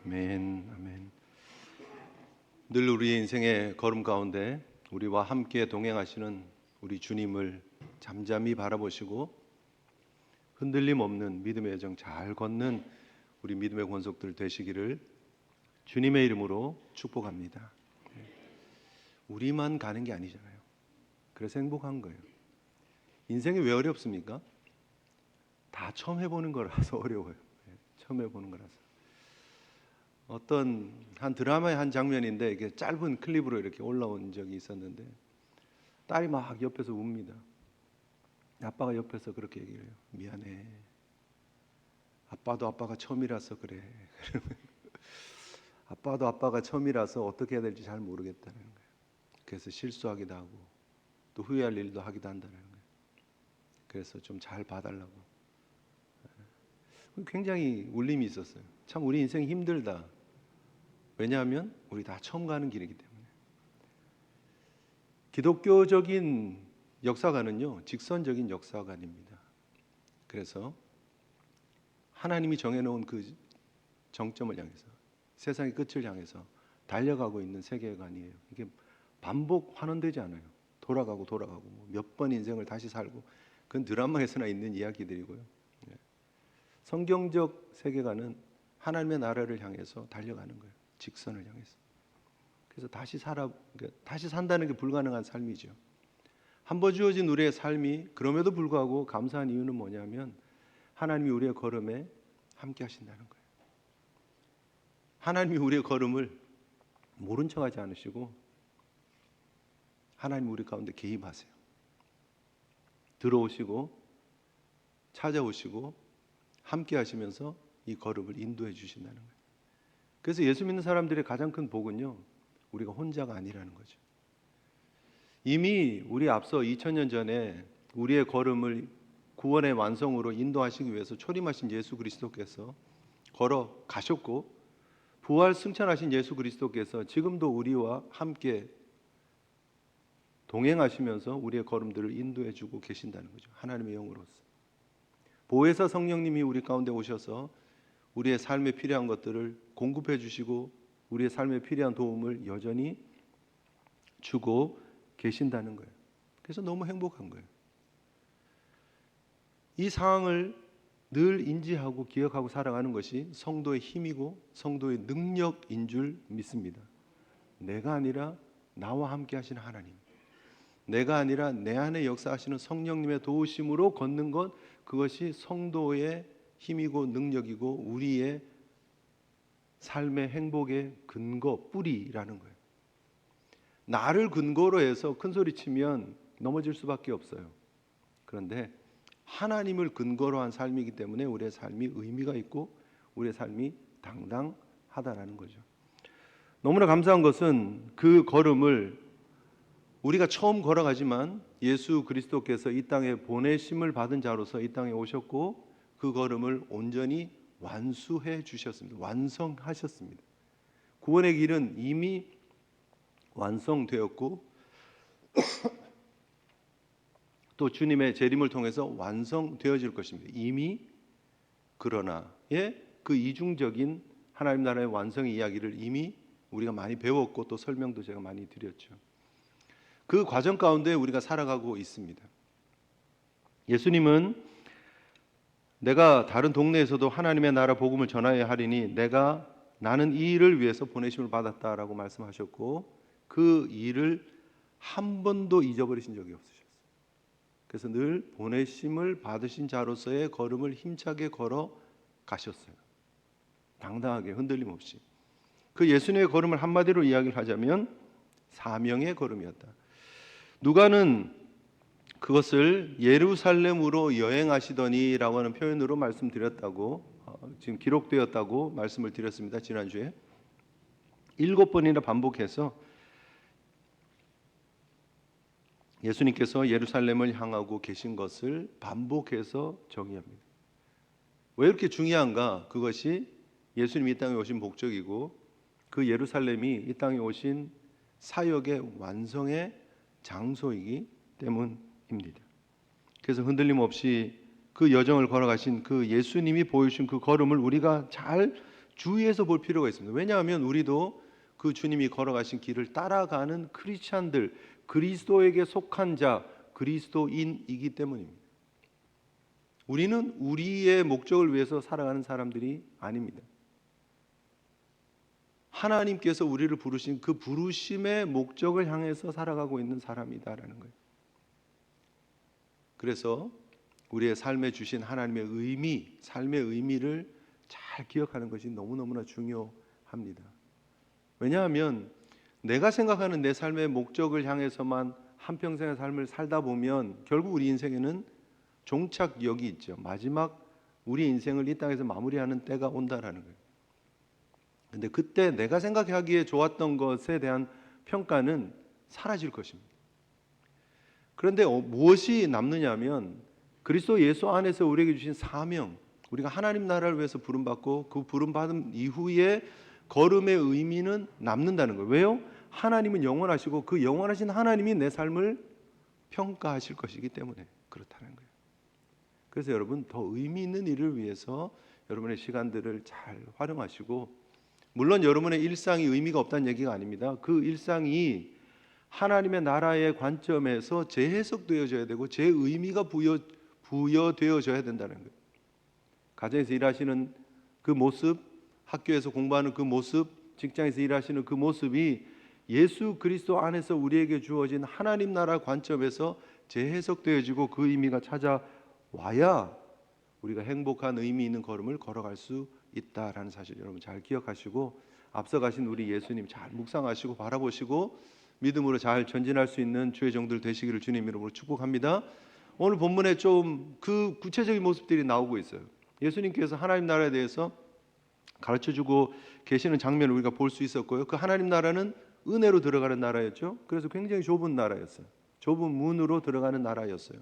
아멘, 아멘. 늘 우리의 인생의 걸음 가운데 우리와 함께 동행하시는 우리 주님을 잠잠히 바라보시고 흔들림 없는 믿음의 여정 잘 걷는 우리 믿음의 권속들 되시기를 주님의 이름으로 축복합니다. 우리만 가는 게 아니잖아요. 그래서 행복한 거예요. 인생이 왜 어렵습니까? 다 처음 해보는 거라서 어려워요. 처음 해보는 거라서. 어떤 한 드라마의 한 장면인데 이게 짧은 클립으로 이렇게 올라온 적이 있었는데 딸이 막 옆에서 웁니다. 아빠가 옆에서 그렇게 얘기를 해요. 미안해. 아빠도 아빠가 처음이라서 그래. 아빠도 아빠가 처음이라서 어떻게 해야 될지 잘 모르겠다는 거예요. 그래서 실수하기도 하고 또 후회할 일도 하기도 한다는 거예요. 그래서 좀 잘 봐달라고. 굉장히 울림이 있었어요. 참 우리 인생이 힘들다. 왜냐하면 우리 다 처음 가는 길이기 때문에. 기독교적인 역사관은요, 직선적인 역사관입니다. 그래서 하나님이 정해놓은 그 정점을 향해서, 세상의 끝을 향해서 달려가고 있는 세계관이에요. 이게 반복 환원되지 않아요. 돌아가고 몇 번 인생을 다시 살고, 그건 드라마에서나 있는 이야기들이고요. 성경적 세계관은 하나님의 나라를 향해서 달려가는 거예요. 직선을 향해서. 그래서 다시 산다는 게 불가능한 삶이죠. 한 번 주어진 우리의 삶이 그럼에도 불구하고 감사한 이유는 뭐냐면 하나님이 우리의 걸음에 함께 하신다는 거예요. 하나님이 우리의 걸음을 모른 척하지 않으시고 하나님 우리 가운데 개입하세요. 들어오시고 찾아오시고 함께 하시면서 이 걸음을 인도해 주신다는 거예요. 그래서 예수 믿는 사람들의 가장 큰 복은요, 우리가 혼자가 아니라는 거죠. 이미 우리 앞서 2000년 전에 우리의 걸음을 구원의 완성으로 인도하시기 위해서 초림하신 예수 그리스도께서 걸어가셨고, 부활 승천하신 예수 그리스도께서 지금도 우리와 함께 동행하시면서 우리의 걸음들을 인도해 주고 계신다는 거죠. 하나님의 영으로서. 보혜사 성령님이 우리 가운데 오셔서 우리의 삶에 필요한 것들을 공급해 주시고 우리의 삶에 필요한 도움을 여전히 주고 계신다는 거예요. 그래서 너무 행복한 거예요. 이 상황을 늘 인지하고 기억하고 살아가는 것이 성도의 힘이고 성도의 능력인 줄 믿습니다. 내가 아니라 나와 함께 하시는 하나님, 내가 아니라 내 안에 역사하시는 성령님의 도우심으로 걷는 것, 그것이 성도의 힘이고 능력이고 우리의 삶의 행복의 근거, 뿌리라는 거예요. 나를 근거로 해서 큰 소리 치면 넘어질 수밖에 없어요. 그런데 하나님을 근거로 한 삶이기 때문에 우리의 삶이 의미가 있고 우리의 삶이 당당하다라는 거죠. 너무나 감사한 것은 그 걸음을 우리가 처음 걸어가지만 예수 그리스도께서 이 땅에 보내심을 받은 자로서 이 땅에 오셨고 그 걸음을 온전히 완수해 주셨습니다. 완성하셨습니다. 구원의 길은 이미 완성되었고 또 주님의 재림을 통해서 완성되어질 것입니다. 이미 그러나의 그 이중적인 하나님 나라의 완성의 이야기를 이미 우리가 많이 배웠고 또 설명도 제가 많이 드렸죠. 그 과정 가운데 우리가 살아가고 있습니다. 예수님은 내가 다른 동네에서도 하나님의 나라 복음을 전하여야 하리니 나는 이 일을 위해서 보내심을 받았다라고 말씀하셨고 그 일을 한 번도 잊어버리신 적이 없으셨어요. 그래서 늘 보내심을 받으신 자로서의 걸음을 힘차게 걸어 가셨어요. 당당하게 흔들림 없이. 그 예수님의 걸음을 한마디로 이야기를 하자면 사명의 걸음이었다. 누가는 그것을 예루살렘으로 여행하시더니라고 하는 표현으로 말씀드렸다고 지금 기록되었다고 말씀을 드렸습니다. 지난주에 7번이나 반복해서 예수님께서 예루살렘을 향하고 계신 것을 반복해서 정의합니다. 왜 이렇게 중요한가? 그것이 예수님이 이 땅에 오신 목적이고 그 예루살렘이 이 땅에 오신 사역의 완성의 장소이기 때문입니다. 그래서 흔들림 없이 그 여정을 걸어가신 그 예수님이 보여주신 그 걸음을 우리가 잘 주의해서 볼 필요가 있습니다. 왜냐하면 우리도 그 주님이 걸어가신 길을 따라가는 크리스찬들, 그리스도에게 속한 자, 그리스도인이기 때문입니다. 우리는 우리의 목적을 위해서 살아가는 사람들이 아닙니다. 하나님께서 우리를 부르신 그 부르심의 목적을 향해서 살아가고 있는 사람이다라는 거예요. 그래서 우리의 삶에 주신 하나님의 의미, 삶의 의미를 잘 기억하는 것이 너무너무나 중요합니다. 왜냐하면 내가 생각하는 내 삶의 목적을 향해서만 한평생의 삶을 살다 보면 결국 우리 인생에는 종착역이 있죠. 마지막 우리 인생을 이 땅에서 마무리하는 때가 온다라는 거예요. 근데 그때 내가 생각하기에 좋았던 것에 대한 평가는 사라질 것입니다. 그런데 무엇이 남느냐면 그리스도 예수 안에서 우리에게 주신 사명, 우리가 하나님 나라를 위해서 부름받고 그 부름받은 이후에 걸음의 의미는 남는다는 거예요. 왜요? 하나님은 영원하시고 그 영원하신 하나님이 내 삶을 평가하실 것이기 때문에 그렇다는 거예요. 그래서 여러분 더 의미 있는 일을 위해서 여러분의 시간들을 잘 활용하시고, 물론 여러분의 일상이 의미가 없다는 얘기가 아닙니다. 그 일상이 하나님의 나라의 관점에서 재해석되어져야 되고 재의미가 부여되어져야 된다는 거예요. 가정에서 일하시는 그 모습, 학교에서 공부하는 그 모습, 직장에서 일하시는 그 모습이 예수 그리스도 안에서 우리에게 주어진 하나님 나라 관점에서 재해석되어지고 그 의미가 찾아와야 우리가 행복한 의미 있는 걸음을 걸어갈 수 있다라는 사실 여러분 잘 기억하시고, 앞서가신 우리 예수님 잘 묵상하시고 바라보시고 믿음으로 잘 전진할 수 있는 주의 종들 되시기를 주님 이름으로 축복합니다. 오늘 본문에 좀 그 구체적인 모습들이 나오고 있어요. 예수님께서 하나님 나라에 대해서 가르쳐주고 계시는 장면을 우리가 볼 수 있었고요. 그 하나님 나라는 은혜로 들어가는 나라였죠. 그래서 굉장히 좁은 나라였어요. 좁은 문으로 들어가는 나라였어요.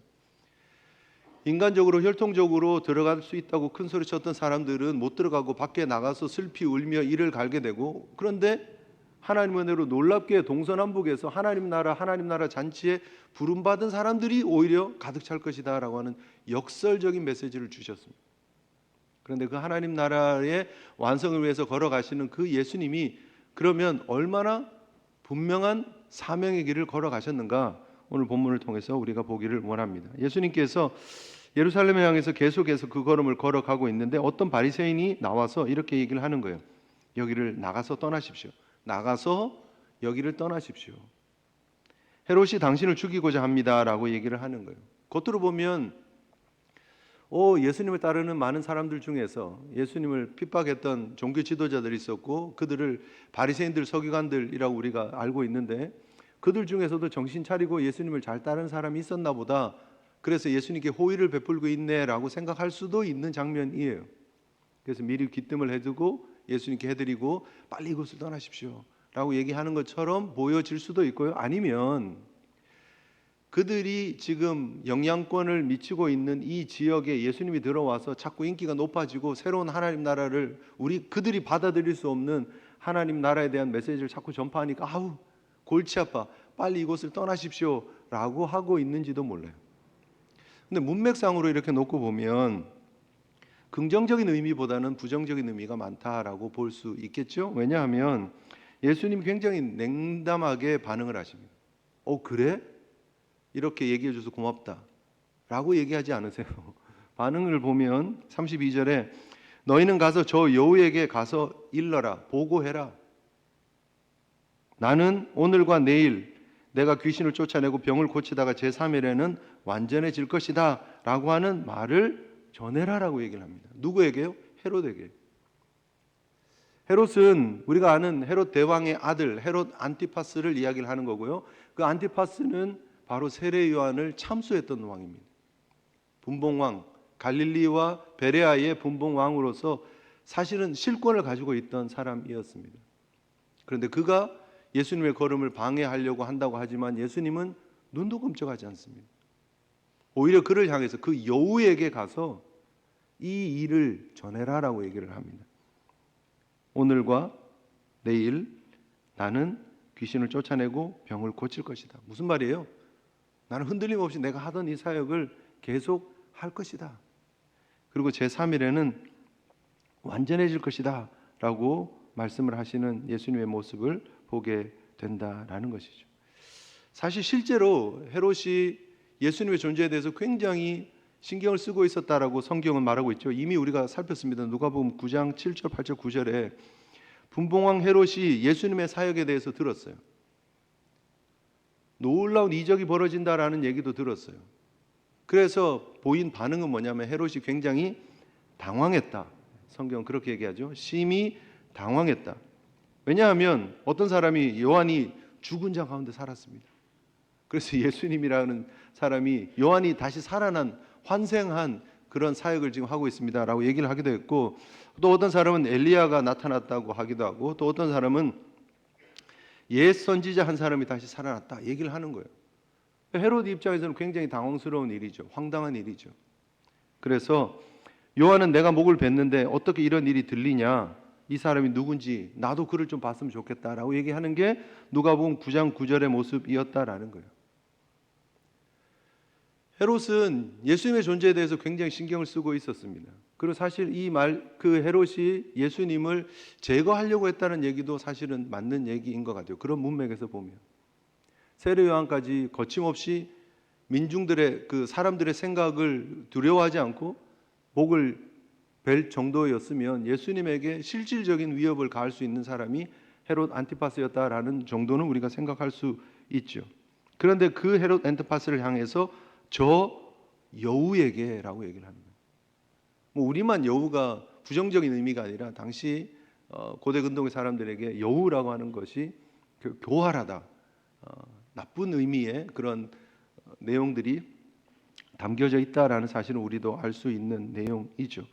인간적으로 혈통적으로 들어갈 수 있다고 큰 소리 쳤던 사람들은 못 들어가고 밖에 나가서 슬피 울며 이를 갈게 되고, 그런데 하나님 은혜로 놀랍게 동서남북에서 하나님 나라 잔치에 부름받은 사람들이 오히려 가득 찰 것이다 라고 하는 역설적인 메시지를 주셨습니다. 그런데 그 하나님 나라의 완성을 위해서 걸어가시는 그 예수님이 그러면 얼마나 분명한 사명의 길을 걸어가셨는가, 오늘 본문을 통해서 우리가 보기를 원합니다. 예수님께서 예루살렘을 향해서 계속해서 그 걸음을 걸어가고 있는데 어떤 바리새인이 나와서 이렇게 얘기를 하는 거예요. 여기를 나가서 떠나십시오. 나가서 여기를 떠나십시오. 헤롯이 당신을 죽이고자 합니다라고 얘기를 하는 거예요. 겉으로 보면 예수님을 따르는 많은 사람들 중에서 예수님을 핍박했던 종교 지도자들이 있었고 그들을 바리새인들, 서기관들이라고 우리가 알고 있는데, 그들 중에서도 정신 차리고 예수님을 잘 따르는 사람이 있었나 보다, 그래서 예수님께 호의를 베풀고 있네라고 생각할 수도 있는 장면이에요. 그래서 미리 귀뜸을 해두고 예수님께 해드리고 빨리 이곳을 떠나십시오 라고 얘기하는 것처럼 보여질 수도 있고요. 아니면 그들이 지금 영향권을 미치고 있는 이 지역에 예수님이 들어와서 자꾸 인기가 높아지고 새로운 하나님 나라를 그들이 받아들일 수 없는 하나님 나라에 대한 메시지를 자꾸 전파하니까 아우 골치 아파, 빨리 이곳을 떠나십시오 라고 하고 있는지도 몰라요. 근데 문맥상으로 이렇게 놓고 보면 긍정적인 의미보다는 부정적인 의미가 많다라고 볼 수 있겠죠. 왜냐하면 예수님이 굉장히 냉담하게 반응을 하십니다. 그래? 이렇게 얘기해 줘서 고맙다 라고 얘기하지 않으세요. 반응을 보면 32절에 너희는 가서 저 여우에게 가서 일러라, 보고해라. 나는 오늘과 내일 내가 귀신을 쫓아내고 병을 고치다가 제3일에는 완전해질 것이다 라고 하는 말을 전해라라고 얘기를 합니다. 누구에게요? 헤롯에게. 헤롯은 우리가 아는 헤롯 대왕의 아들 헤롯 안티파스를 이야기를 하는 거고요. 그 안티파스는 바로 세례 요한을 참수했던 왕입니다. 분봉왕, 갈릴리와 베레아의 분봉왕으로서 사실은 실권을 가지고 있던 사람이었습니다. 그런데 그가 예수님의 걸음을 방해하려고 한다고 하지만 예수님은 눈도 끔찍하지 않습니다. 오히려 그를 향해서 그 여우에게 가서 이 일을 전해라라고 얘기를 합니다. 오늘과 내일 나는 귀신을 쫓아내고 병을 고칠 것이다. 무슨 말이에요? 나는 흔들림 없이 내가 하던 이 사역을 계속 할 것이다. 그리고 제3일에는 완전해질 것이다 라고 말씀을 하시는 예수님의 모습을 보게 된다라는 것이죠. 사실 실제로 헤롯이 예수님의 존재에 대해서 굉장히 신경을 쓰고 있었다라고 성경은 말하고 있죠. 이미 우리가 살폈습니다. 누가복음 9장 7절, 8절, 9절에 분봉왕 헤롯이 예수님의 사역에 대해서 들었어요. 놀라운 이적이 벌어진다라는 얘기도 들었어요. 그래서 보인 반응은 뭐냐면 헤롯이 굉장히 당황했다. 성경은 그렇게 얘기하죠. 심히 당황했다. 왜냐하면 어떤 사람이 요한이 죽은 자 가운데 살았습니다. 그래서 예수님이라는 사람이 요한이 다시 살아난 환생한 그런 사역을 지금 하고 있습니다라고 얘기를 하기도 했고, 또 어떤 사람은 엘리야가 나타났다고 하기도 하고, 또 어떤 사람은 옛 선지자 한 사람이 다시 살아났다 얘기를 하는 거예요. 헤롯 입장에서는 굉장히 당황스러운 일이죠. 황당한 일이죠. 그래서 요한은 내가 목을 뱉는데 어떻게 이런 일이 들리냐, 이 사람이 누군지 나도 그를 좀 봤으면 좋겠다라고 얘기하는 게 누가복음 9장 9절의 모습이었다라는 거예요. 헤롯은 예수님의 존재에 대해서 굉장히 신경을 쓰고 있었습니다. 그리고 사실 그 헤롯이 예수님을 제거하려고 했다는 얘기도 사실은 맞는 얘기인 것 같아요. 그런 문맥에서 보면 세례 요한까지 거침없이 민중들의 그 사람들의 생각을 두려워하지 않고 목을 벨 정도였으면 예수님에게 실질적인 위협을 가할 수 있는 사람이 헤롯 안티파스였다라는 정도는 우리가 생각할 수 있죠. 그런데 그 헤롯 안티파스를 향해서 저 여우에게라고 얘기를 합니다. 뭐 우리만 여우가 부정적인 의미가 아니라 당시 고대 근동의 사람들에게 여우라고 하는 것이 교활하다, 나쁜 의미의 그런 내용들이 담겨져 있다라는 사실은 우리도 알 수 있는 내용이죠.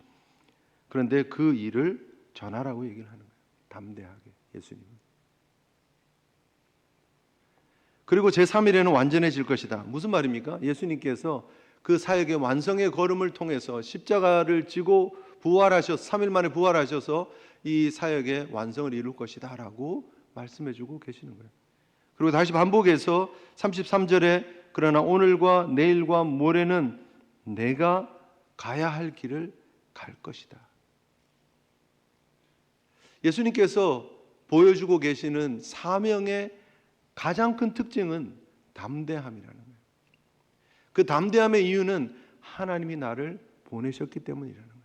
그런데 그 일을 전하라고 얘기를 하는 거예요. 담대하게 예수님은. 그리고 제3일에는 완전해질 것이다. 무슨 말입니까? 예수님께서 그 사역의 완성의 걸음을 통해서 십자가를 지고 부활하셔서 3일 만에 부활하셔서 이 사역의 완성을 이룰 것이다 라고 말씀해 주고 계시는 거예요. 그리고 다시 반복해서 33절에 그러나 오늘과 내일과 모레는 내가 가야 할 길을 갈 것이다. 예수님께서 보여주고 계시는 사명의 가장 큰 특징은 담대함이라는 거예요. 그 담대함의 이유는 하나님이 나를 보내셨기 때문이라는 거예요.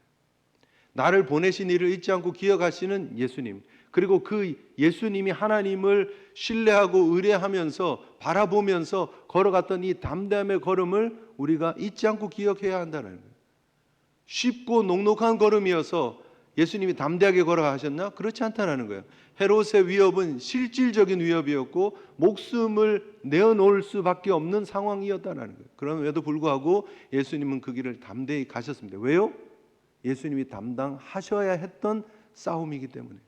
나를 보내신 일을 잊지 않고 기억하시는 예수님, 그리고 그 예수님이 하나님을 신뢰하고 의뢰하면서 바라보면서 걸어갔던 이 담대함의 걸음을 우리가 잊지 않고 기억해야 한다는 거예요. 쉽고 녹록한 걸음이어서 예수님이 담대하게 걸어가셨나? 그렇지 않다는 거예요. 헤롯의 위협은 실질적인 위협이었고 목숨을 내어놓을 수밖에 없는 상황이었다는 거예요. 그럼에도 불구하고 예수님은 그 길을 담대히 가셨습니다. 왜요? 예수님이 담당하셔야 했던 싸움이기 때문에.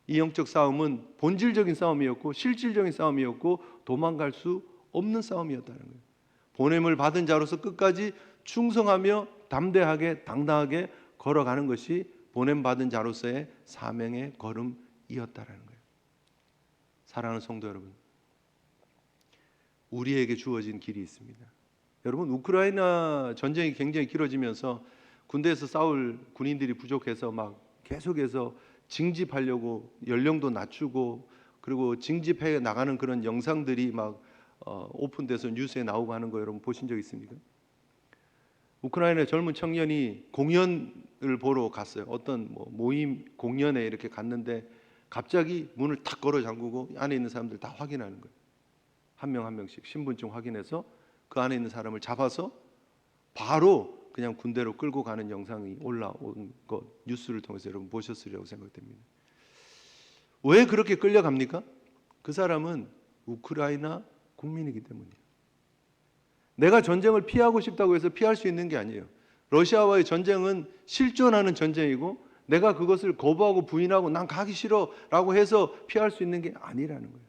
이 영적 싸움은 본질적인 싸움이었고 실질적인 싸움이었고 도망갈 수 없는 싸움이었다는 거예요. 보냄을 받은 자로서 끝까지 충성하며 담대하게 당당하게 걸어가는 것이 보냄받은 자로서의 사명의 걸음이었다라는 거예요. 사랑하는 성도 여러분, 우리에게 주어진 길이 있습니다. 여러분, 우크라이나 전쟁이 굉장히 길어지면서 군대에서 싸울 군인들이 부족해서 막 계속해서 징집하려고 연령도 낮추고 그리고 징집해 나가는 그런 영상들이 막 오픈돼서 뉴스에 나오고 하는 거 여러분 보신 적 있습니까? 우크라이나 젊은 청년이 공연을 보러 갔어요. 어떤 모임 공연에 이렇게 갔는데 갑자기 문을 탁 걸어 잠그고 안에 있는 사람들 다 확인하는 거예요. 한 명 한 명씩 신분증 확인해서 그 안에 있는 사람을 잡아서 바로 그냥 군대로 끌고 가는 영상이 올라온 것 뉴스를 통해서 여러분 보셨으리라고 생각됩니다. 왜 그렇게 끌려갑니까? 그 사람은 우크라이나 국민이기 때문이에요. 내가 전쟁을 피하고 싶다고 해서 피할 수 있는 게 아니에요. 러시아와의 전쟁은 실존하는 전쟁이고 내가 그것을 거부하고 부인하고 난 가기 싫어라고 해서 피할 수 있는 게 아니라는 거예요.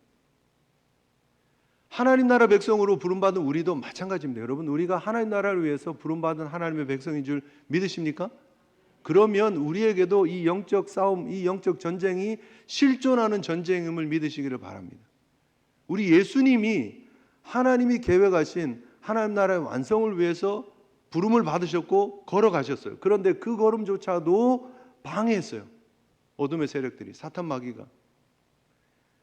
하나님 나라 백성으로 부름받은 우리도 마찬가지입니다. 여러분, 우리가 하나님 나라를 위해서 부름받은 하나님의 백성인 줄 믿으십니까? 그러면 우리에게도 이 영적 싸움, 이 영적 전쟁이 실존하는 전쟁임을 믿으시기를 바랍니다. 우리 예수님이 하나님이 계획하신 하나님 나라의 완성을 위해서 부름을 받으셨고 걸어가셨어요. 그런데 그 걸음조차도 방해했어요. 어둠의 세력들이, 사탄 마귀가.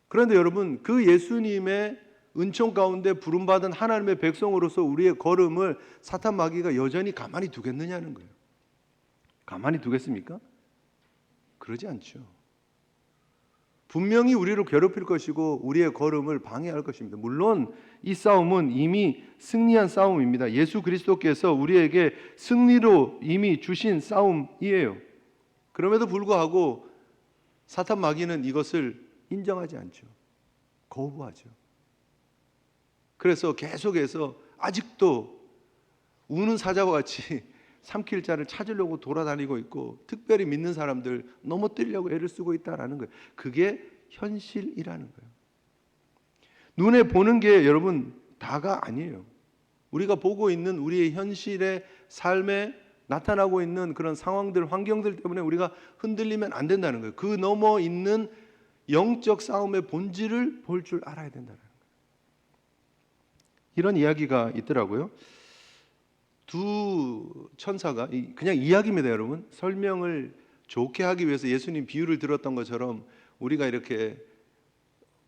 그런데 여러분, 그 예수님의 은총 가운데 부름받은 하나님의 백성으로서 우리의 걸음을 사탄 마귀가 여전히 가만히 두겠느냐는 거예요. 가만히 두겠습니까? 그러지 않죠. 분명히 우리를 괴롭힐 것이고 우리의 걸음을 방해할 것입니다. 물론 이 싸움은 이미 승리한 싸움입니다. 예수 그리스도께서 우리에게 승리로 이미 주신 싸움이에요. 그럼에도 불구하고 사탄 마귀는 이것을 인정하지 않죠. 거부하죠. 그래서 계속해서 아직도 우는 사자와 같이 삼킬 자를 찾으려고 돌아다니고 있고, 특별히 믿는 사람들 넘어뜨리려고 애를 쓰고 있다는 거예요. 그게 현실이라는 거예요. 눈에 보는 게 여러분 다가 아니에요. 우리가 보고 있는 우리의 현실의 삶에 나타나고 있는 그런 상황들, 환경들 때문에 우리가 흔들리면 안 된다는 거예요. 그 넘어 있는 영적 싸움의 본질을 볼 줄 알아야 된다는 거예요. 이런 이야기가 있더라고요. 두 천사가, 그냥 이야기입니다 여러분. 설명을 좋게 하기 위해서 예수님 비유를 들었던 것처럼 우리가 이렇게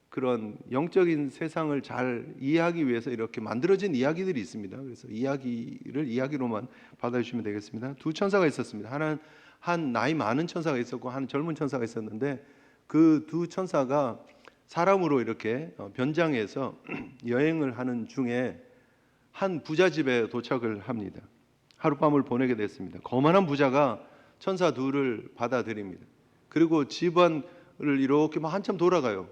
그런 영적인 세상을 잘 이해하기 위해서 이렇게 만들어진 이야기들이 있습니다. 그래서 이야기를 이야기로만 받아주시면 되겠습니다. 두 천사가 있었습니다. 하나는 한 나이 많은 천사가 있었고 하나는 젊은 천사가 있었는데, 그 두 천사가 사람으로 이렇게 변장해서 여행을 하는 중에 한 부자 집에 도착을 합니다. 하룻밤을 보내게 됐습니다. 거만한 부자가 천사 둘을 받아들입니다. 그리고 집안을 이렇게 막 한참 돌아가요.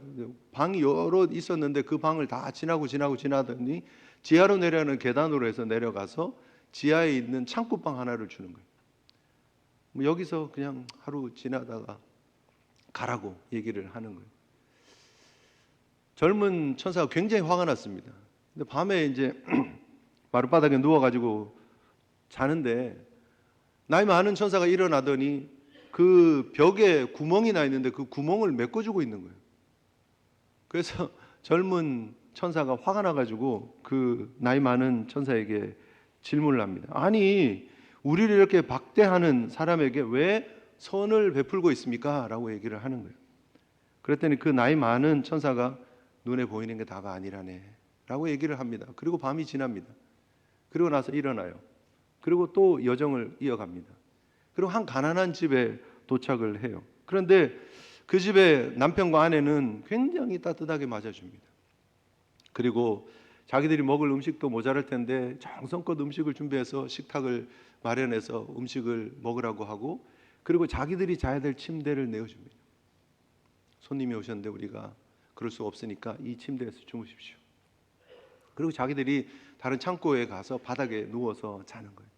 방이 여러 있었는데 그 방을 다 지나더니 지하로 내려가는 계단으로 해서 내려가서 지하에 있는 창고방 하나를 주는 거예요. 뭐 여기서 그냥 하루 지나다가 가라고 얘기를 하는 거예요. 젊은 천사가 굉장히 화가 났습니다. 근데 밤에 이제 마룻바닥에 누워가지고 자는데 나이 많은 천사가 일어나더니 그 벽에 구멍이 나 있는데 그 구멍을 메꿔주고 있는 거예요. 그래서 젊은 천사가 화가 나가지고 그 나이 많은 천사에게 질문을 합니다. 아니, 우리를 이렇게 박대하는 사람에게 왜 선을 베풀고 있습니까? 라고 얘기를 하는 거예요. 그랬더니 그 나이 많은 천사가 눈에 보이는 게 다가 아니라네 라고 얘기를 합니다. 그리고 밤이 지납니다. 그리고 나서 일어나요. 그리고 또 여정을 이어갑니다. 그리고 한 가난한 집에 도착을 해요. 그런데 그 집의 남편과 아내는 굉장히 따뜻하게 맞아줍니다. 그리고 자기들이 먹을 음식도 모자랄 텐데 정성껏 음식을 준비해서 식탁을 마련해서 음식을 먹으라고 하고, 그리고 자기들이 자야 될 침대를 내어줍니다. 손님이 오셨는데 우리가 그럴 수 없으니까 이 침대에서 주무십시오. 그리고 자기들이 다른 창고에 가서 바닥에 누워서 자는 거예요.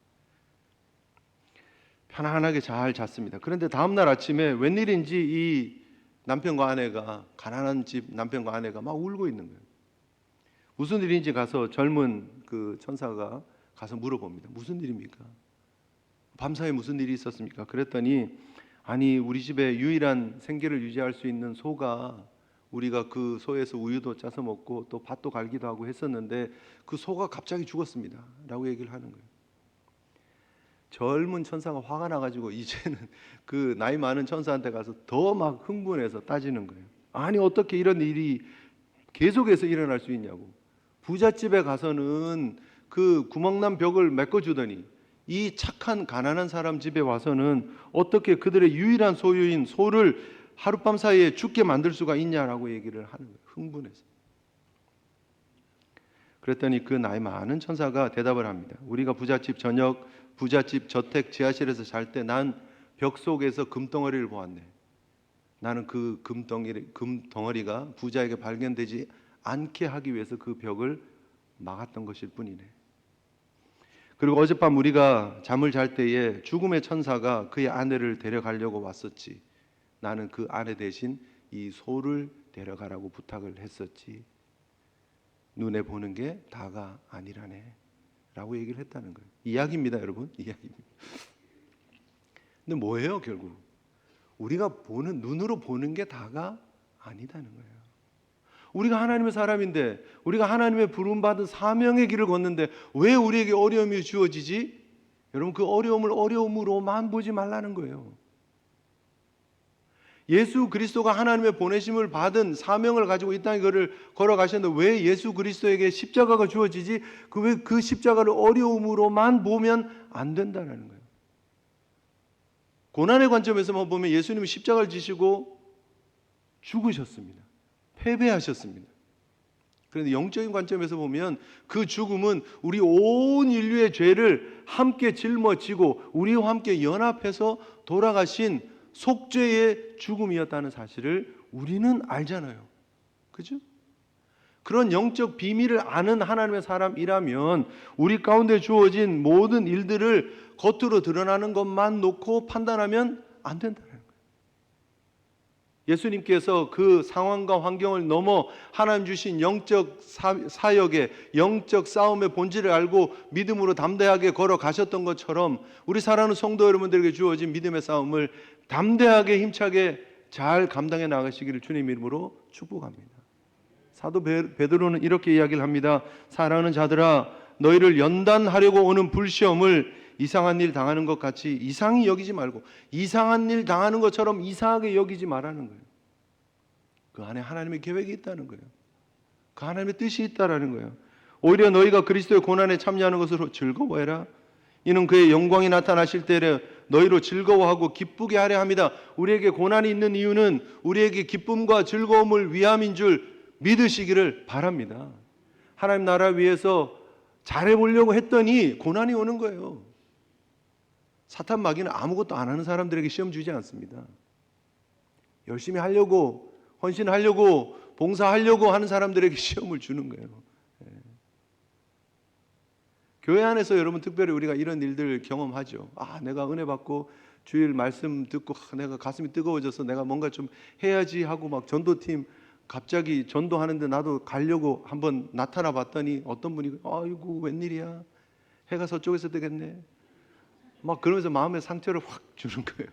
편안하게 잘 잤습니다. 그런데 다음날 아침에 웬일인지 이 남편과 아내가, 가난한 집 남편과 아내가 막 울고 있는 거예요. 무슨 일인지 가서 젊은 그 천사가 가서 물어봅니다. 무슨 일입니까? 밤사이에 무슨 일이 있었습니까? 그랬더니 아니, 우리 집에 유일한 생계를 유지할 수 있는 소가, 우리가 그 소에서 우유도 짜서 먹고 또 밭도 갈기도 하고 했었는데 그 소가 갑자기 죽었습니다 라고 얘기를 하는 거예요. 젊은 천사가 화가 나가지고 이제는 그 나이 많은 천사한테 가서 더 막 흥분해서 따지는 거예요. 아니, 어떻게 이런 일이 계속해서 일어날 수 있냐고. 부잣집에 가서는 그 구멍난 벽을 메꿔주더니 이 착한 가난한 사람 집에 와서는 어떻게 그들의 유일한 소유인 소를 하룻밤 사이에 죽게 만들 수가 있냐라고 얘기를 하는 거예요. 흥분해서. 그랬더니 그 나이 많은 천사가 대답을 합니다. 우리가 부잣집 저택 지하실에서 잘 때 난 벽 속에서 금덩어리를 보았네. 나는 그 금덩어리가 부자에게 발견되지 않게 하기 위해서 그 벽을 막았던 것일 뿐이네. 그리고 어젯밤 우리가 잠을 잘 때에 죽음의 천사가 그의 아내를 데려가려고 왔었지. 나는 그 아내 대신 이 소를 데려가라고 부탁을 했었지. 눈에 보는 게 다가 아니라네 라고 얘기를 했다는 거예요. 이야기입니다 여러분, 이야기입니다. 근데 뭐예요 결국? 우리가 보는, 눈으로 보는 게 다가 아니다는 거예요. 우리가 하나님의 사람인데, 우리가 하나님의 부름받은 사명의 길을 걷는데 왜 우리에게 어려움이 주어지지? 여러분, 그 어려움을 어려움으로만 보지 말라는 거예요. 예수 그리스도가 하나님의 보내심을 받은 사명을 가지고 이 땅에 걸어가셨는데 왜 예수 그리스도에게 십자가가 주어지지? 왜 그 십자가를 어려움으로만 보면 안 된다는 거예요. 고난의 관점에서만 보면 예수님은 십자가를 지시고 죽으셨습니다. 패배하셨습니다. 그런데 영적인 관점에서 보면 그 죽음은 우리 온 인류의 죄를 함께 짊어지고 우리와 함께 연합해서 돌아가신 속죄의 죽음이었다는 사실을 우리는 알잖아요. 그죠? 그런 영적 비밀을 아는 하나님의 사람이라면 우리 가운데 주어진 모든 일들을 겉으로 드러나는 것만 놓고 판단하면 안 된다는 거예요. 예수님께서 그 상황과 환경을 넘어 하나님 주신 영적 사역의 영적 싸움의 본질을 알고 믿음으로 담대하게 걸어가셨던 것처럼 우리 사랑하는 성도 여러분들에게 주어진 믿음의 싸움을 담대하게 힘차게 잘 감당해 나가시기를 주님 이름으로 축복합니다. 사도 베드로는 이렇게 이야기를 합니다. 사랑하는 자들아, 너희를 연단하려고 오는 불시험을 이상한 일 당하는 것 같이 이상히 여기지 말고 이상한 일 당하는 것처럼 이상하게 여기지 말라는 거예요. 그 안에 하나님의 계획이 있다는 거예요. 그 하나님의 뜻이 있다는 거예요. 오히려 너희가 그리스도의 고난에 참여하는 것으로 즐거워해라. 이는 그의 영광이 나타나실 때에 너희로 즐거워하고 기쁘게 하려 합니다. 우리에게 고난이 있는 이유는 우리에게 기쁨과 즐거움을 위함인 줄 믿으시기를 바랍니다. 하나님 나라 위해서 잘해보려고 했더니 고난이 오는 거예요. 사탄 마귀는 아무것도 안 하는 사람들에게 시험 주지 않습니다. 열심히 하려고 헌신하려고 봉사하려고 하는 사람들에게 시험을 주는 거예요. 교회 안에서 여러분 특별히 우리가 이런 일들 경험하죠. 내가 은혜 받고 주일 말씀 듣고 내가 가슴이 뜨거워져서 내가 뭔가 좀 해야지 하고 막 전도팀 갑자기 전도하는데 나도 가려고 한번 나타나 봤더니 어떤 분이 아이고 웬일이야, 해가 서쪽에서 뜨겠네 막 그러면서 마음의 상처를 확 주는 거예요.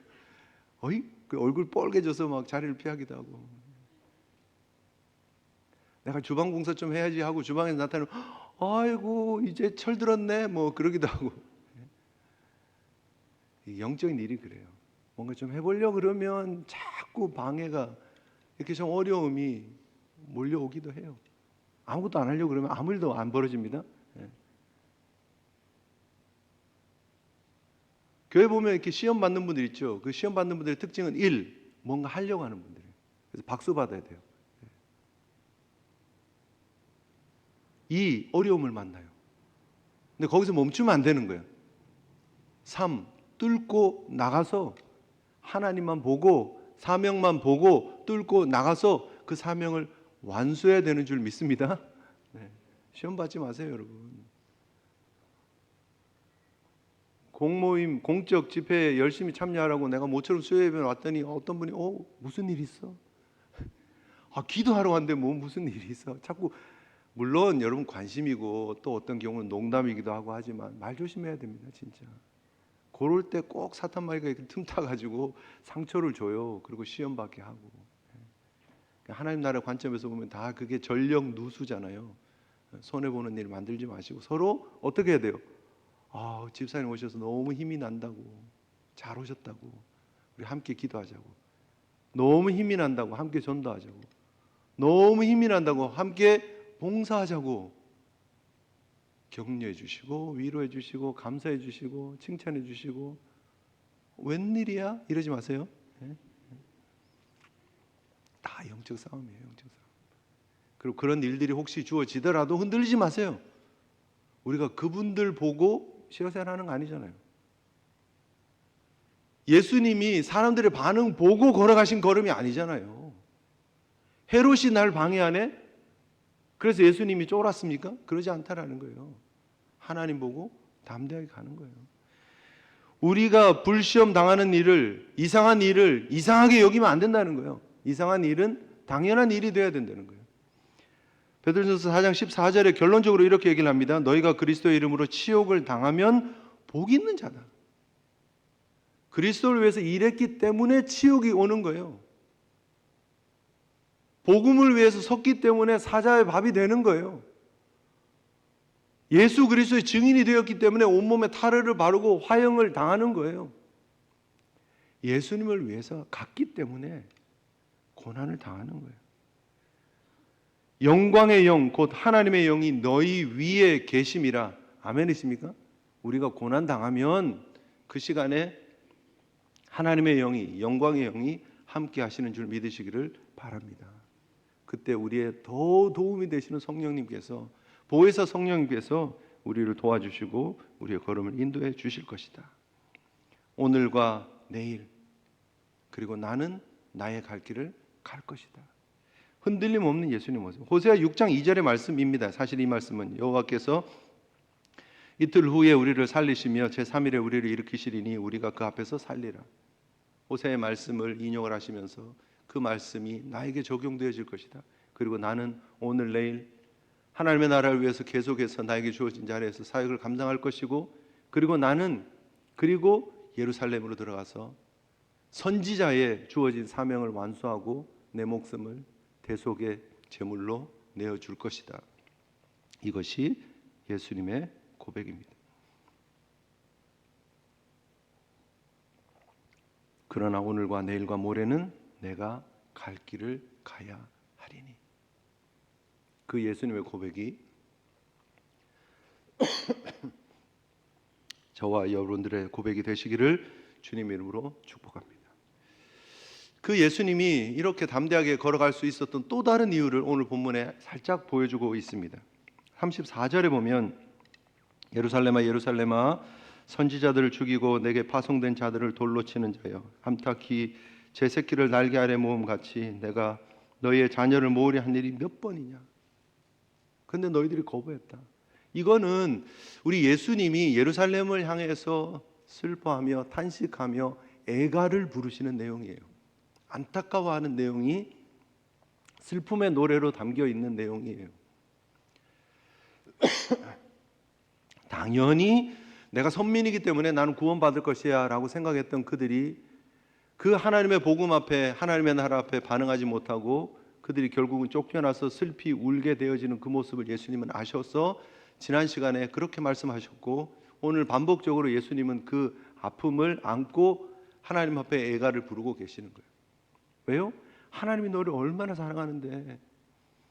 그 얼굴 뻘개져서 막 자리를 피하기도 하고, 내가 주방 봉사 좀 해야지 하고 주방에서 나타나면 아이고 이제 철들었네 뭐 그러기도 하고. 영적인 일이 그래요. 뭔가 좀 해보려고 그러면 자꾸 방해가, 이렇게 좀 어려움이 몰려오기도 해요. 아무것도 안 하려고 그러면 아무 일도 안 벌어집니다. 교회 보면 이렇게 시험 받는 분들 있죠. 그 시험 받는 분들의 특징은 뭔가 하려고 하는 분들이에요. 그래서 박수 받아야 돼요. 2, 어려움을 만나요. 근데 거기서 멈추면 안 되는 거예요. 3, 뚫고 나가서 하나님만 보고 사명만 보고 뚫고 나가서 그 사명을 완수해야 되는 줄 믿습니다. 시험 받지 마세요, 여러분. 공모임, 공적 집회에 열심히 참여하라고 내가 모처럼 수요예배 왔더니 어떤 분이 무슨 일 있어? 기도하러 왔는데 무슨 일이 있어? 자꾸, 물론 여러분 관심이고 또 어떤 경우는 농담이기도 하고 하지만 말 조심해야 됩니다, 진짜. 그럴 때 꼭 사탄 마귀가 이렇게 틈타가지고 상처를 줘요. 그리고 시험 받게 하고. 하나님 나라 관점에서 보면 다 그게 전력 누수잖아요. 손해보는 일 만들지 마시고 서로 어떻게 해야 돼요? 집사님 오셔서 너무 힘이 난다고, 잘 오셨다고, 우리 함께 기도하자고. 너무 힘이 난다고 함께 전도하자고. 너무 힘이 난다고 함께 봉사하자고. 격려해 주시고 위로해 주시고 감사해 주시고 칭찬해 주시고. 웬일이야? 이러지 마세요. 다 영적 싸움이에요. 영적 싸움. 그리고 그런 일들이 혹시 주어지더라도 흔들리지 마세요. 우리가 그분들 보고 신앙생활하는 거 아니잖아요. 예수님이 사람들의 반응 보고 걸어가신 걸음이 아니잖아요. 헤롯이 날 방해하네? 그래서 예수님이 쫄았습니까? 그러지 않다라는 거예요. 하나님 보고 담대하게 가는 거예요. 우리가 불시험 당하는 일을, 이상한 일을 이상하게 여기면 안 된다는 거예요. 이상한 일은 당연한 일이 돼야 된다는 거예요. 베드로전서 4장 14절에 결론적으로 이렇게 얘기를 합니다. 너희가 그리스도의 이름으로 치욕을 당하면 복 있는 자다. 그리스도를 위해서 일했기 때문에 치욕이 오는 거예요. 복음을 위해서 섰기 때문에 사자의 밥이 되는 거예요. 예수 그리스도의 증인이 되었기 때문에 온몸에 타르를 바르고 화형을 당하는 거예요. 예수님을 위해서 갔기 때문에 고난을 당하는 거예요. 영광의 영 곧 하나님의 영이 너희 위에 계심이라. 아멘이십니까? 우리가 고난 당하면 그 시간에 하나님의 영이, 영광의 영이 함께 하시는 줄 믿으시기를 바랍니다. 그때 우리의 더 도움이 되시는 성령님께서, 보혜사 성령님께서 우리를 도와주시고 우리의 걸음을 인도해 주실 것이다. 오늘과 내일, 그리고 나는 나의 갈 길을 갈 것이다. 흔들림 없는 예수님 모습. 호세아 6장 2절의 말씀입니다. 사실 이 말씀은 여호와께서 이틀 후에 우리를 살리시며 제3일에 우리를 일으키시리니 우리가 그 앞에서 살리라. 호세아의 말씀을 인용을 하시면서 그 말씀이 나에게 적용되어질 것이다. 그리고 나는 오늘 내일 하나님의 나라를 위해서 계속해서 나에게 주어진 자리에서 사역을 감당할 것이고, 그리고 나는 예루살렘으로 들어가서 선지자의 주어진 사명을 완수하고 내 목숨을 대속의 제물로 내어줄 것이다. 이것이 예수님의 고백입니다. 그러나 오늘과 내일과 모레는 내가 갈 길을 가야 하리니. 그 예수님의 고백이 저와 여러분들의 고백이 되시기를 주님 이름으로 축복합니다. 그 예수님이 이렇게 담대하게 걸어갈 수 있었던 또 다른 이유를 오늘 본문에 살짝 보여주고 있습니다. 34절에 보면 예루살렘아 예루살렘아 선지자들을 죽이고 내게 파송된 자들을 돌로 치는 자여, 암탉이 제 새끼를 날개 아래 모음 같이 내가 너희의 자녀를 모으려 한 일이 몇 번이냐. 근데 너희들이 거부했다. 이거는 우리 예수님이 예루살렘을 향해서 슬퍼하며 탄식하며 애가를 부르시는 내용이에요. 안타까워하는 내용이 슬픔의 노래로 담겨 있는 내용이에요. 당연히 내가 선민이기 때문에 나는 구원받을 것이야 라고 생각했던 그들이 그 하나님의 복음 앞에, 하나님의 나라 앞에 반응하지 못하고 그들이 결국은 쫓겨나서 슬피 울게 되어지는 그 모습을 예수님은 아셔서 지난 시간에 그렇게 말씀하셨고, 오늘 반복적으로 예수님은 그 아픔을 안고 하나님 앞에 애가를 부르고 계시는 거예요. 왜요? 하나님이 너를 얼마나 사랑하는데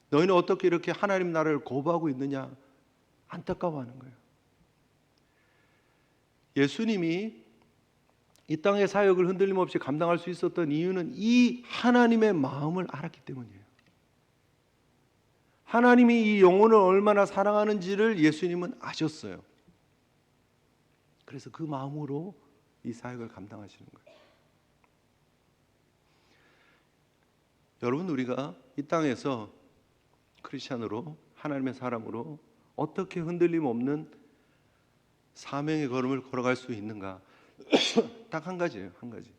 너희는 어떻게 이렇게 하나님 나라를 거부하고 있느냐. 안타까워하는 거예요. 예수님이 이 땅의 사역을 흔들림 없이 감당할 수 있었던 이유는 이 하나님의 마음을 알았기 때문이에요. 하나님이 이 영혼을 얼마나 사랑하는지를 예수님은 아셨어요. 그래서 그 마음으로 이 사역을 감당하시는 거예요. 여러분, 우리가 이 땅에서 크리스찬으로, 하나님의 사람으로 어떻게 흔들림 없는 사명의 걸음을 걸어갈 수 있는가? 딱 한 가지예요. 한 가지.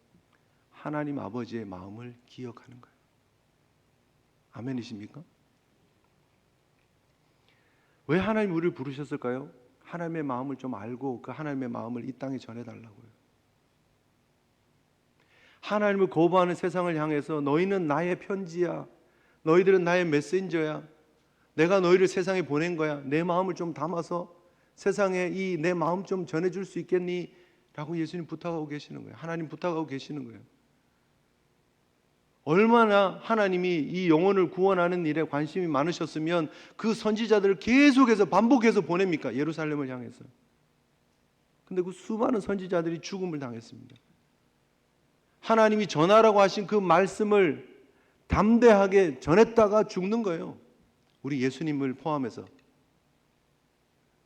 하나님 아버지의 마음을 기억하는 거예요. 아멘이십니까? 왜 하나님 우리를 부르셨을까요? 하나님의 마음을 좀 알고 그 하나님의 마음을 이 땅에 전해달라고요. 하나님을 거부하는 세상을 향해서 너희는 나의 편지야, 너희들은 나의 메신저야, 내가 너희를 세상에 보낸 거야, 내 마음을 좀 담아서 세상에 이 내 마음 좀 전해줄 수 있겠니? 라고 예수님 부탁하고 계시는 거예요. 하나님 부탁하고 계시는 거예요. 얼마나 하나님이 이 영혼을 구원하는 일에 관심이 많으셨으면 그 선지자들을 계속해서 반복해서 보냅니까? 예루살렘을 향해서. 근데 그 수많은 선지자들이 죽음을 당했습니다. 하나님이 전하라고 하신 그 말씀을 담대하게 전했다가 죽는 거예요. 우리 예수님을 포함해서.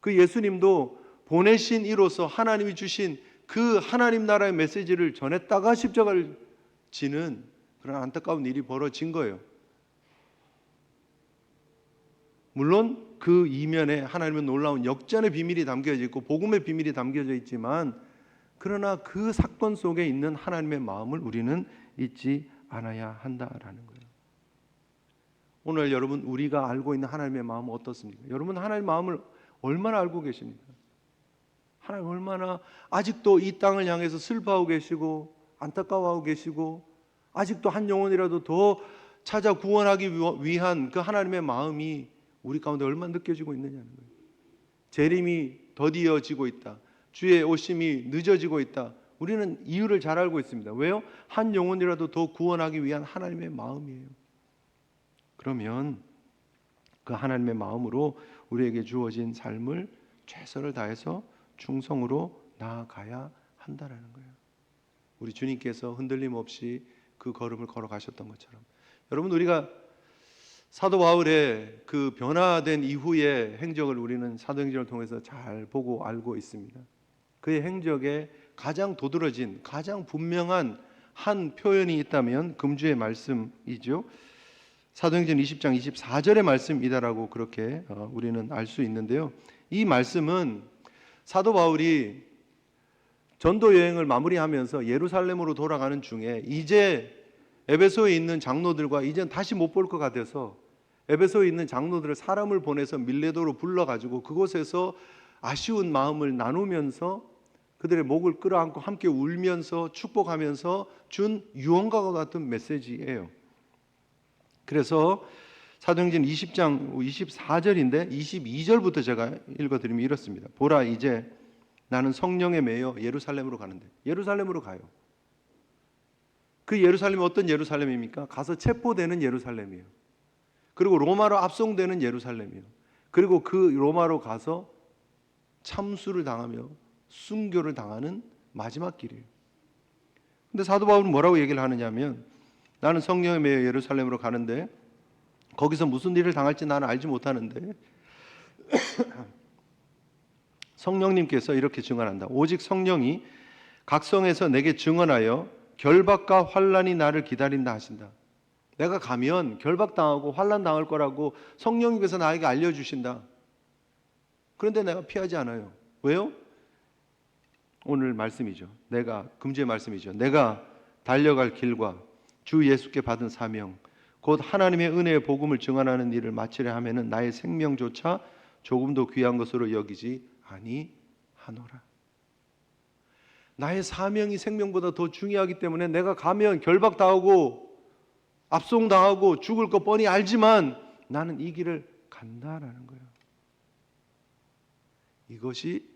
그 예수님도 보내신 이로서 하나님이 주신 그 하나님 나라의 메시지를 전했다가 십자가를 지는 그런 안타까운 일이 벌어진 거예요. 물론 그 이면에 하나님의 놀라운 역전의 비밀이 담겨져 있고 복음의 비밀이 담겨져 있지만, 그러나 그 사건 속에 있는 하나님의 마음을 우리는 잊지 않아야 한다라는 거예요. 오늘 여러분, 우리가 알고 있는 하나님의 마음은 어떻습니까? 여러분, 하나님의 마음을 얼마나 알고 계십니까? 하나님 얼마나 아직도 이 땅을 향해서 슬퍼하고 계시고 안타까워하고 계시고 아직도 한 영혼이라도 더 찾아 구원하기 위한 그 하나님의 마음이 우리 가운데 얼마나 느껴지고 있느냐는 거예요. 재림이 더디어지고 있다, 주의 오심이 늦어지고 있다, 우리는 이유를 잘 알고 있습니다. 왜요? 한 영혼이라도 더 구원하기 위한 하나님의 마음이에요. 그러면 그 하나님의 마음으로 우리에게 주어진 삶을 최선을 다해서 충성으로 나아가야 한다라는 거예요. 우리 주님께서 흔들림 없이 그 걸음을 걸어가셨던 것처럼, 여러분, 우리가 사도 바울의 그 변화된 이후의 행적을 우리는 사도행전을 통해서 잘 보고 알고 있습니다. 그의 행적에 가장 도드라진, 가장 분명한 한 표현이 있다면 금주의 말씀이죠. 사도행전 20장 24절의 말씀이다라고 그렇게 우리는 알 수 있는데요. 이 말씀은 사도 바울이 전도 여행을 마무리하면서 예루살렘으로 돌아가는 중에 이제 에베소에 있는 장로들과 이젠 다시 못 볼 것 같아서 에베소에 있는 장로들을 사람을 보내서 밀레도로 불러가지고 그곳에서 아쉬운 마음을 나누면서 그들의 목을 끌어안고 함께 울면서 축복하면서 준 유언과 같은 메시지예요. 그래서 사도행전 20장 24절인데 22절부터 제가 읽어드리면 이렇습니다. 보라, 이제 나는 성령에 매여 예루살렘으로 가는데, 예루살렘으로 가요. 그 예루살렘이 어떤 예루살렘입니까? 가서 체포되는 예루살렘이에요. 그리고 로마로 압송되는 예루살렘이에요. 그리고 그 로마로 가서 참수를 당하며 순교를 당하는 마지막 길이에요. 근데 사도 바울은 뭐라고 얘기를 하느냐면, 나는 성령에 매여 예루살렘으로 가는데 거기서 무슨 일을 당할지 나는 알지 못하는데 성령님께서 이렇게 증언한다. 오직 성령이 각성에서 내게 증언하여 결박과 환란이 나를 기다린다 하신다. 내가 가면 결박당하고 환란당할 거라고 성령님께서 나에게 알려주신다. 그런데 내가 피하지 않아요. 왜요? 오늘 말씀이죠. 금주의 말씀이죠. 내가 달려갈 길과 주 예수께 받은 사명, 곧 하나님의 은혜의 복음을 증언하는 일을 마치려 하면은 나의 생명조차 조금도 귀한 것으로 여기지 아니하노라. 나의 사명이 생명보다 더 중요하기 때문에 내가 가면 결박당하고 압송당하고 죽을 거 뻔히 알지만 나는 이 길을 간다라는 거예요. 이것이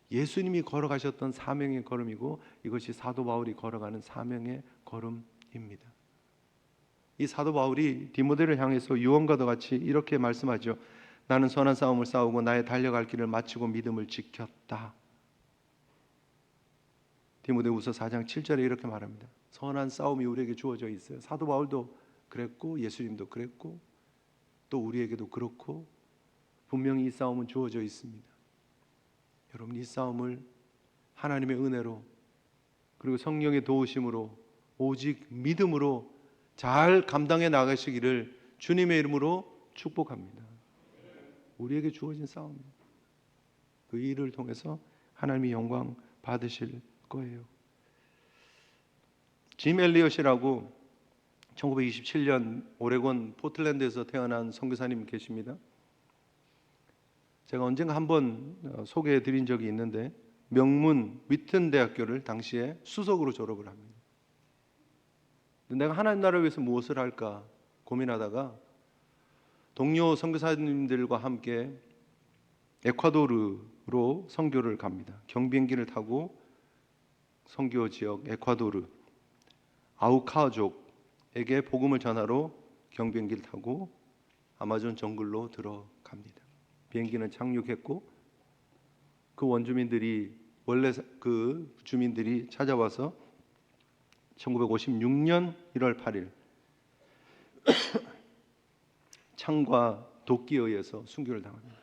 예수님이 걸어가셨던 사명의 걸음이고 이것이 사도 바울이 걸어가는 사명의 걸음입니다. 이 사도 바울이 디모데를 향해서 유언과도 같이 이렇게 말씀하죠. 나는 선한 싸움을 싸우고 나의 달려갈 길을 마치고 믿음을 지켰다. 디모데후서 4장 7절에 이렇게 말합니다. 선한 싸움이 우리에게 주어져 있어요. 사도 바울도 그랬고 예수님도 그랬고 또 우리에게도 그렇고 분명히 이 싸움은 주어져 있습니다. 여러분, 이 싸움을 하나님의 은혜로 그리고 성령의 도우심으로 오직 믿음으로 잘 감당해 나가시기를 주님의 이름으로 축복합니다. 우리에게 주어진 싸움입니다. 그 일을 통해서 하나님이 영광 받으실 거예요. 짐 엘리엇이라고 1927년 오레곤 포틀랜드에서 태어난 선교사님 계십니다. 제가 언젠가 한번 소개해 드린 적이 있는데 명문 위튼 대학교를 당시에 수석으로 졸업을 합니다. 내가 하나님 나라를 위해서 무엇을 할까 고민하다가 동료 선교사님들과 함께 에콰도르로 선교를 갑니다. 경비행기를 타고 선교 지역 에콰도르 아우카족에게 복음을 전하러 경비행기를 타고 아마존 정글로 들어갑니다. 비행기는 착륙했고 그 원주민들이 원래 그 주민들이 찾아와서 1956년 1월 8일 창과 도끼에 의해서 순교를 당합니다.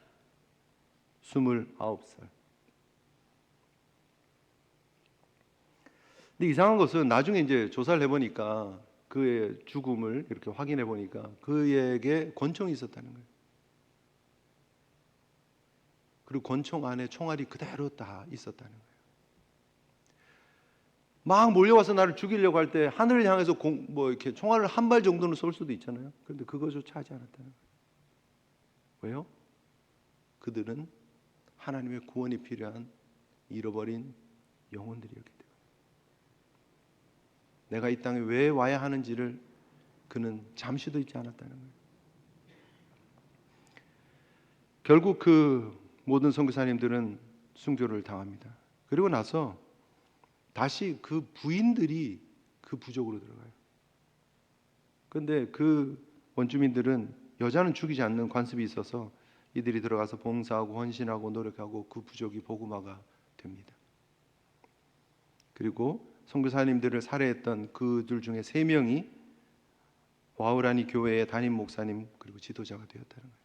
29살. 근데 이상한 것은 나중에 이제 조사를 해보니까 그의 죽음을 이렇게 확인해 보니까 그에게 권총이 있었다는 거예요. 그리고 권총 안에 총알이 그대로 다 있었다는 거예요. 막 몰려와서 나를 죽이려고 할 때 하늘을 향해서 이렇게 총알을 한 발 정도는 쏠 수도 있잖아요. 그런데 그것조차 하지 않았다는 거예요. 왜요? 그들은 하나님의 구원이 필요한 잃어버린 영혼들이었기 때문에. 내가 이 땅에 왜 와야 하는지를 그는 잠시도 잊지 않았다는 거예요. 결국 그 모든 선교사님들은 순교를 당합니다. 그리고 나서 다시 그 부인들이 그 부족으로 들어가요. 그런데 그 원주민들은 여자는 죽이지 않는 관습이 있어서 이들이 들어가서 봉사하고 헌신하고 노력하고 그 부족이 복음화가 됩니다. 그리고 선교사님들을 살해했던 그들 중에 3명이 와우라니 교회의 담임 목사님 그리고 지도자가 되었다는 거예요.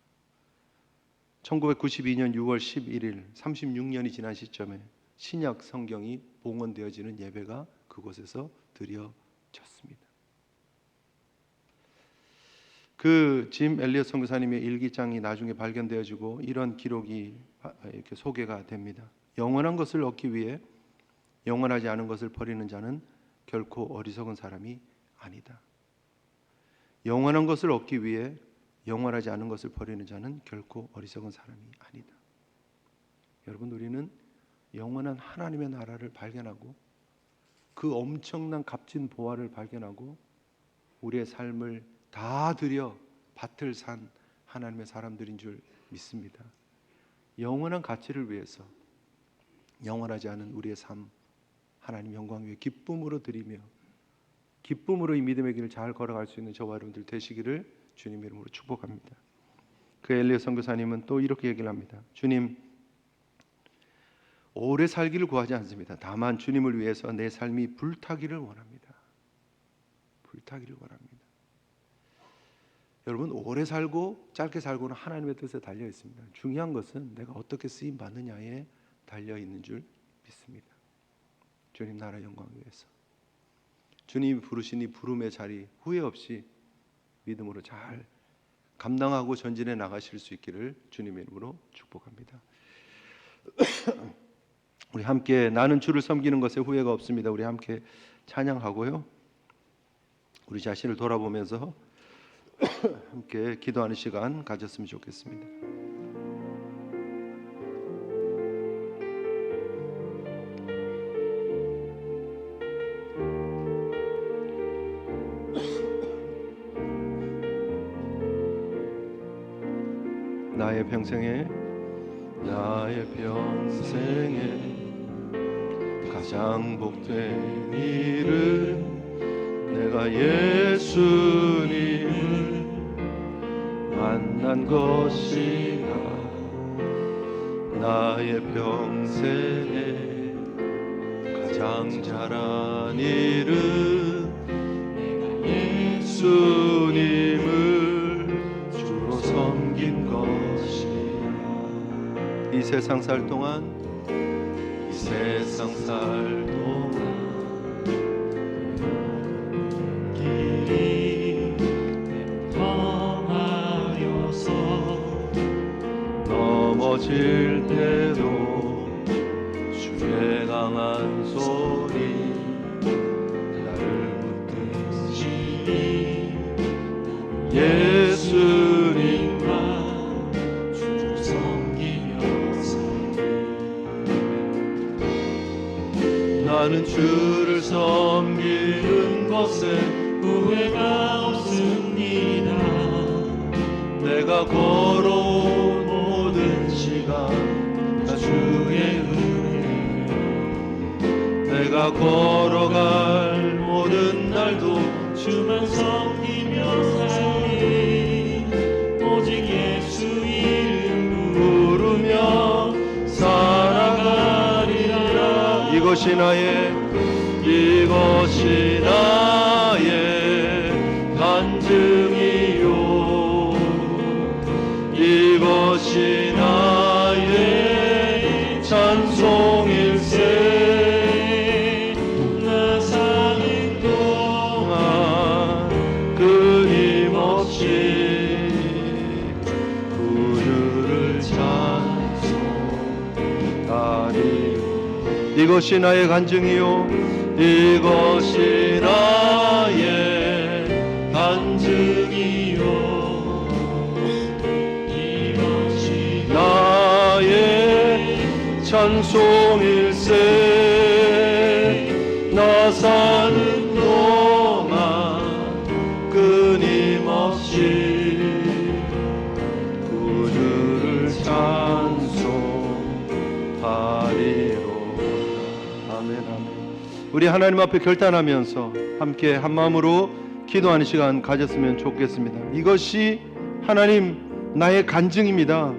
1992년 6월 11일 36년이 지난 시점에 신약 성경이 봉헌되어지는 예배가 그곳에서 드려졌습니다. 그 짐 엘리엇 선교사님의 일기장이 나중에 발견되어지고 이런 기록이 이렇게 소개가 됩니다. 영원한 것을 얻기 위해 영원하지 않은 것을 버리는 자는 결코 어리석은 사람이 아니다. 영원한 것을 얻기 위해 영원하지 않은 것을 버리는 자는 결코 어리석은 사람이 아니다. 여러분, 우리는 영원한 하나님의 나라를 발견하고 그 엄청난 값진 보화를 발견하고 우리의 삶을 다 들여 밭을 산 하나님의 사람들인 줄 믿습니다. 영원한 가치를 위해서 영원하지 않은 우리의 삶 하나님 영광 위에 기쁨으로 드리며 기쁨으로 이 믿음의 길을 잘 걸어갈 수 있는 저와 여러분들 되시기를 주님 이름으로 축복합니다. 그 엘리엇 선교사님은 또 이렇게 얘기를 합니다. 주님, 오래 살기를 구하지 않습니다. 다만 주님을 위해서 내 삶이 불타기를 원합니다. 불타기를 원합니다. 여러분, 오래 살고 짧게 살고는 하나님의 뜻에 달려 있습니다. 중요한 것은 내가 어떻게 쓰임 받느냐에 달려 있는 줄 믿습니다. 주님 나라 영광 위해서 주님이 부르신 이 부름의 자리 후회 없이 믿음으로 잘 감당하고 전진해 나가실 수 있기를 주님의 이름으로 축복합니다. 우리 함께 나는 주를 섬기는 것에 후회가 없습니다. 우리 함께 찬양하고요. 우리 자신을 돌아보면서 함께 기도하는 시간 가졌으면 좋겠습니다. 나의 평생에 가장 복된 일은 내가 예수님을 만난 것이다. 나의 평생에 가장 잘한 일은 내가 예수님을 주로 섬긴 것이다. 이 세상 살 동안 길이 험하여서 넘어질 때도 주의 강한 손이 나를 붙드시니 예수님만 주로 섬기면서 나는 주를 섬기는 것에 후회가 없습니다. 내가 걸어온 모든 시간 다 주의 은혜, 내가 걸어갈 모든 날도 주만 섬기며 살리 오직 예수 이름 부르며 살아가리라. 이것이 나의 간증이요, 이것이 나의 찬송일세. 나 사는 동안 끊임없이 그들을 찬송하리. 이것이 나의 간증이요, 이것이 나의 간증이요, 이것이 나의 찬송일세. 나 사는 동안 끊임없이 그들을 찬송하리로다. 아멘, 아멘. 우리 하나님 앞에 결단하면서 함께 한 마음으로 기도하는 시간 가졌으면 좋겠습니다. 이것이 하나님 나의 간증입니다.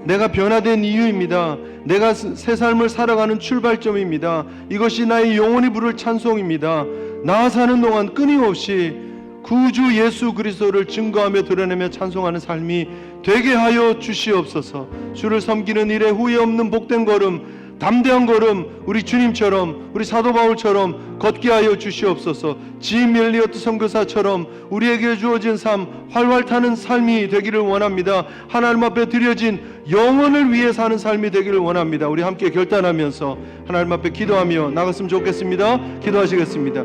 내가 변화된 이유입니다. 내가 새 삶을 살아가는 출발점입니다. 이것이 나의 영혼이 부를 찬송입니다. 나 사는 동안 끊임없이 구주 예수 그리스도를 증거하며 드러내며 찬송하는 삶이 되게 하여 주시옵소서. 주를 섬기는 일에 후회 없는 복된 걸음, 담대한 걸음, 우리 주님처럼, 우리 사도 바울처럼 걷게 하여 주시옵소서. 짐 엘리어트 선교사처럼 우리에게 주어진 삶, 활활 타는 삶이 되기를 원합니다. 하나님 앞에 드려진 영혼을 위해 사는 삶이 되기를 원합니다. 우리 함께 결단하면서 하나님 앞에 기도하며 나갔으면 좋겠습니다. 기도하시겠습니다.